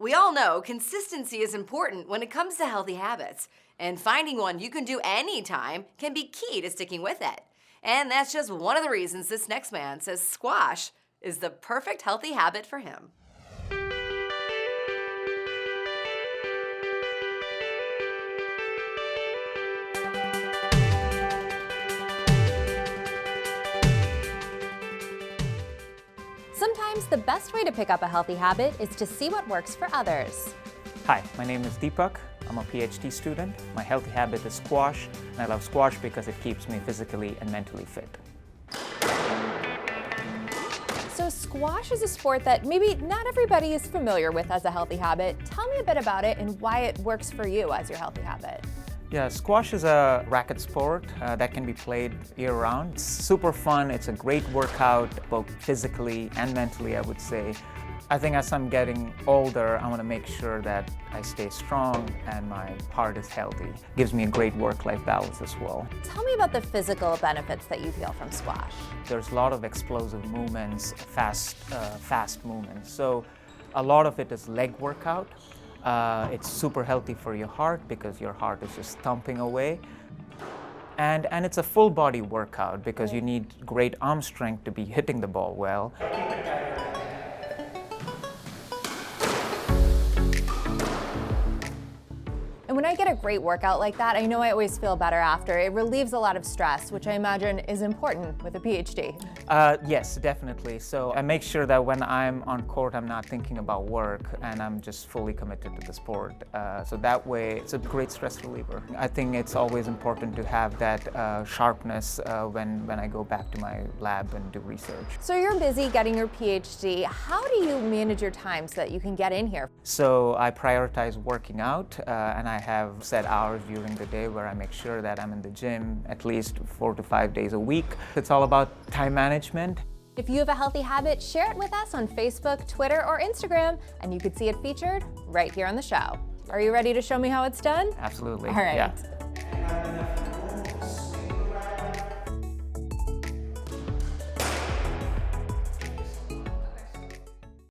We all know consistency is important when it comes to healthy habits, and finding one you can do anytime can be key to sticking with it. And that's just one of the reasons this next man says squash is the perfect healthy habit for him. Sometimes the best way to pick up a healthy habit is to see what works for others. Hi, my name is Deepak. I'm a PhD student. My healthy habit is squash, and I love squash because it keeps me physically and mentally fit. So squash is a sport that maybe not everybody is familiar with as a healthy habit. Tell me a bit about it and why it works for you as your healthy habit. Yeah, squash is a racket sport that can be played year-round. It's super fun. It's a great workout, both physically and mentally, I would say. I think as I'm getting older, I want to make sure that I stay strong and my heart is healthy. Gives me a great work-life balance as well. Tell me about the physical benefits that you feel from squash. There's a lot of explosive movements, fast movements. So a lot of it is leg workout. It's super healthy for your heart because your heart is just thumping away. And it's a full body workout because you need great arm strength to be hitting the ball well. And when I get a great workout like that, I know I always feel better after. It relieves a lot of stress, which I imagine is important with a PhD. Yes, definitely. So I make sure that when I'm on court, I'm not thinking about work and I'm just fully committed to the sport. So that way, it's a great stress reliever. I think it's always important to have that sharpness when I go back to my lab and do research. So you're busy getting your PhD. How do you manage your time so that you can get in here? So I prioritize working out and I have set hours during the day where I make sure that I'm in the gym at least 4 to 5 days a week. It's all about time management. If you have a healthy habit, share it with us on Facebook, Twitter, or Instagram, and you could see it featured right here on the show. Are you ready to show me how it's done? Absolutely. All right. Yeah.